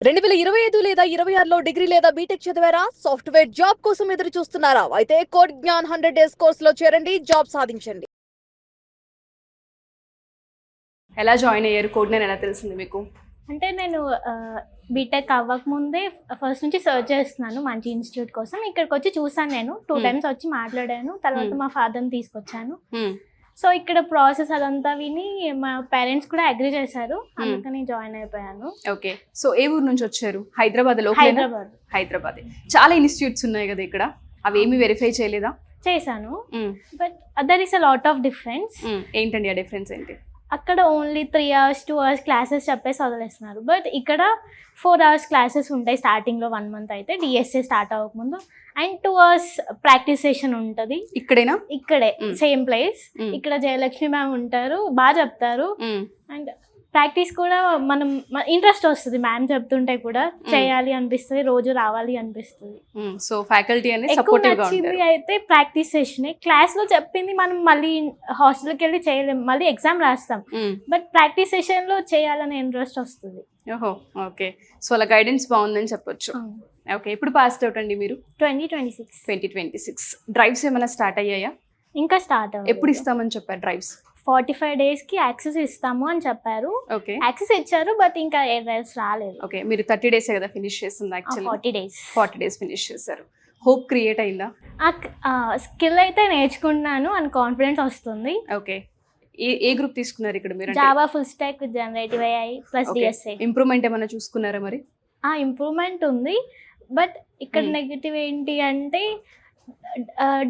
2025 లేదా 26లో డిగ్రీ లేదా బీటెక్ చదివారా? సాఫ్ట్‌వేర్ జాబ్ కోసం ఎదురు చూస్తున్నారా? అయితే కోడ్ జ్ఞాన్ 100 డేస్ కోర్సులో చేరండి, జాబ్ సాధించండి. ఎలా జాయిన్ అయ్యారు? కోడ్ నేమ్ ఎలా తెలిసింది మీకు? అంటే నేను బీటెక్ అవ్వకముందే ఫస్ట్ నుంచి సర్చ్ చేస్తున్నాను మంచి ఇన్స్టిట్యూట్ కోసం. ఇక్కడికి వచ్చి చూసాను, నేను 2 టైమ్స్ వచ్చి మాట్లాడాను. తర్వాత మా ఫాదర్ని తీసుకొచ్చాను. సో ఇక్కడ ప్రాసెస్ అదంతా విని మా పేరెంట్స్ కూడా అగ్రీ చేశారు, అందుకని జాయిన్ అయిపోయాను. ఓకే, సో ఏ ఊరు నుంచి వచ్చారు? హైదరాబాద్ లో? హైదరాబాద్. చాలా ఇన్స్టిట్యూట్స్ ఉన్నాయి కదా ఇక్కడ, అవి ఏమి వెరిఫై చేయలేదా? చేశాను, but there is a lot of difference. ఏంటండి ఆ డిఫరెన్స్ ఏంటి? అక్కడ ఓన్లీ 3 hours 2 hours క్లాసెస్ చెప్పేసి వదిలేస్తున్నారు, బట్ ఇక్కడ 4 hours క్లాసెస్ ఉంటాయి స్టార్టింగ్లో 1 month అయితే, డిఎస్ఏ స్టార్ట్ అవ్వకముందు. అండ్ 2 hours ప్రాక్టీస్ సెషన్ ఉంటుంది. ఇక్కడేనా? ఇక్కడే, సేమ్ ప్లేస్. ఇక్కడ జయలక్ష్మి మ్యామ్ ఉంటారు, బాగా చెప్తారు. అండ్ ప్రాక్టీస్ కూడా మనం ఇంట్రెస్ట్ వస్తుంది, మ్యామ్ చెప్తుంటే కూడా చేయాలి అనిపిస్తుంది, రోజు రావాలి అనిపిస్తుంది. సో ఫ్యాకల్టీ అనేది ఎక్కువ సపోర్టివ్ గా నచ్చింది ఉంటారు. అయితే ప్రాక్టీస్ సెషన్. క్లాస్ లో చెప్పింది మనం మళ్ళీ హాస్టల్కి వెళ్ళి చేయలేము, మళ్ళీ ఎగ్జామ్ రాస్తాం. బట్ ప్రాక్టీస్ సెషన్ లో చేయాలనే ఇంట్రెస్ట్ వస్తుంది. ఓహో, ఓకే. సో అలా గైడెన్స్ బాగుందని చెప్పొచ్చు. ఓకే, ఎప్పుడు పాస్ అవుట్ అండి మీరు? 2026. డ్రైవ్స్ ఏమైనా స్టార్ట్ అయ్యాయా? ఇంకా స్టార్ట్ అవ్వలేదు. ఎప్పుడు ఇస్తామని చెప్పారు డ్రైవ్స్? 45 days కి యాక్సెస్ ఇస్తాము అని చెప్పారు. ఓకే, యాక్సెస్ ఇచ్చారు, బట్ ఇంకా ఏ డ్రైవ్స్ రాలేదు. ఓకే, మీరు 30 days కదా ఫినిష్ చేసింది యాక్చువల్లీ? 40 days ఫినిష్ చేశారు. హోప్ క్రియేట్ అయిందా? స్కిల్ అయితే నేర్చుకుంటున్నాను అని కాన్ఫిడెన్స్ వస్తుంది. ఓకే, ఏ గ్రూప్ తీసుకున్నారు ఇక్కడ మీరు? Java full stock with generative AI plus DSA. Improvement ఏమైనా చూసుకున్నారా మరి? ఇంప్రూవ్మెంట్ ఉంది, బట్ ఇక్కడ నెగటివ్ ఏంటి అంటే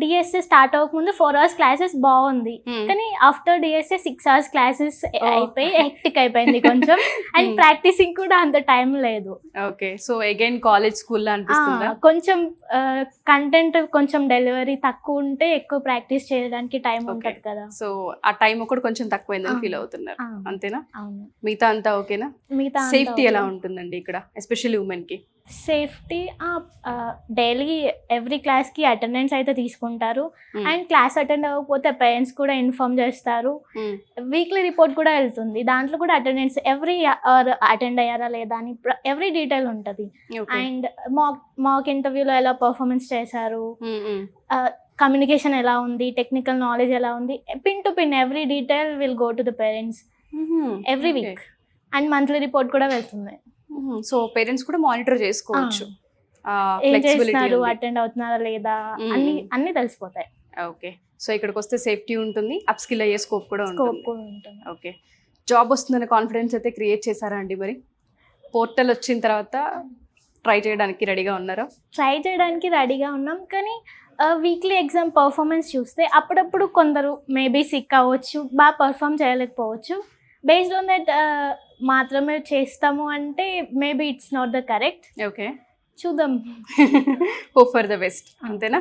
డిఎస్ఏ స్టార్ట్ అవ్వకముందు 4 hours క్లాసెస్ బాగుంది, కానీ ఆఫ్టర్ డిఎస్ఏ 6 hours క్లాసెస్ అయిపోయి హెక్టిక్ అయిపోయింది కొంచెం. అండ్ ప్రాక్టీసింగ్ కూడా అంత టైం లేదు. ఓకే, సో అగైన్ కాలేజ్ స్కూల్లో అనిపిస్తుందా? కొంచెం కంటెంట్ కొంచెం డెలివరీ తక్కువ ఉంటే ఎక్కువ ప్రాక్టీస్ చేయడానికి టైం ఉంటుంది కదా. సో ఆ టైం ఒకటి కొంచెం తక్కువైందని ఫీల్ అవుతున్నారు, అంతేనా? అవును. మిగతా అంతా ఓకేనా? మిగతా సేఫ్టీ ఎలా ఉంటుందండి ఇక్కడ, ఎస్పెషల్లీ ఉమెన్ కి? సేఫ్టీ డైలీ ఎవ్రీ క్లాస్కి అటెండెన్స్ అయితే తీసుకుంటారు. అండ్ క్లాస్ అటెండ్ అవ్వకపోతే పేరెంట్స్ కూడా ఇన్ఫార్మ్ చేస్తారు. వీక్లీ రిపోర్ట్ కూడా వెళ్తుంది, దాంట్లో కూడా అటెండెన్స్ ఎవ్రీ అవర్ అటెండ్ అయ్యారా లేదా అని ఎవ్రీ డీటెయిల్ ఉంటుంది. అండ్ మాక్ ఇంటర్వ్యూలో ఎలా పర్ఫార్మెన్స్ చేశారు, కమ్యూనికేషన్ ఎలా ఉంది, టెక్నికల్ నాలెడ్జ్ ఎలా ఉంది, pin to pin every detail will go to the parents every week. And monthly report కూడా వెళ్తుంది. సో పేరెంట్స్ కూడా మానిటర్ చేసుకోవచ్చు, ఏం చేస్తున్నారు, అటెండ్ అవుతున్నారా లేదా అన్ని తెలిసిపోతాయి. ఓకే, సో ఇక్కడికి వస్తే సేఫ్టీ ఉంటుంది, అప్ స్కిల్ అయ్యే స్కోప్ కూడా ఉంటుంది. ఓకే, జాబ్ వస్తుందనే కాన్ఫిడెన్స్ అయితే క్రియేట్ చేశారా అండి మరి? పోర్టల్ వచ్చిన తర్వాత ట్రై చేయడానికి రెడీగా ఉన్నారా? ట్రై చేయడానికి రెడీగా ఉన్నాం, కానీ వీక్లీ ఎగ్జామ్ పర్ఫార్మెన్స్ చూస్తే అప్పుడప్పుడు కొందరు మేబీ సిక్ అవ్వచ్చు, బాగా పర్ఫామ్ చేయలేకపోవచ్చు. బేస్డ్ ఆన్ దట్ మాత్రమే చేస్తాము అంటే maybe it's not the correct. Okay, చూద్దాం. హోప్ ఫర్ ద బెస్ట్, అంతేనా?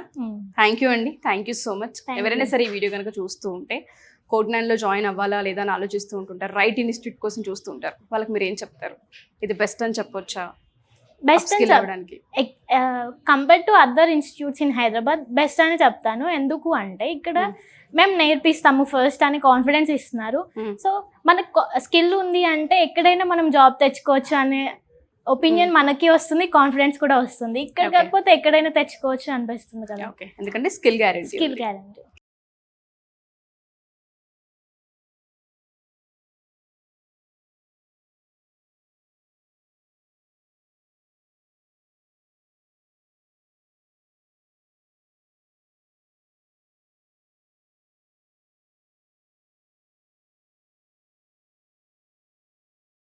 థ్యాంక్ యూ అండి, థ్యాంక్ యూ సో మచ్. ఎవరైనా సరే ఈ వీడియో కనుక చూస్తూ ఉంటే కోడ్ 9లో జాయిన్ అవ్వాలా లేదా అని ఆలోచిస్తూ ఉంటుంటారు, రైట్ ఇన్స్టిట్యూట్ కోసం చూస్తూ ఉంటారు, వాళ్ళకి మీరు ఏం చెప్తారు? ఇది బెస్ట్ అని చెప్పొచ్చా? Best compare to other institutes in Hyderabad best అని చెప్తాను. ఎందుకు అంటే ఇక్కడ మేము నేర్పిస్తాము ఫస్ట్ అని కాన్ఫిడెన్స్ ఇస్తున్నారు. సో మనకు స్కిల్ ఉంది అంటే ఎక్కడైనా మనం జాబ్ తెచ్చుకోవచ్చు అనే ఒపీనియన్ మనకి వస్తుంది, కాన్ఫిడెన్స్ కూడా వస్తుంది. ఇక్కడ కాకపోతే ఎక్కడైనా తెచ్చుకోవచ్చు అనిపిస్తుంది కదా, ఎందుకంటే స్కిల్ గ్యారెంటీ.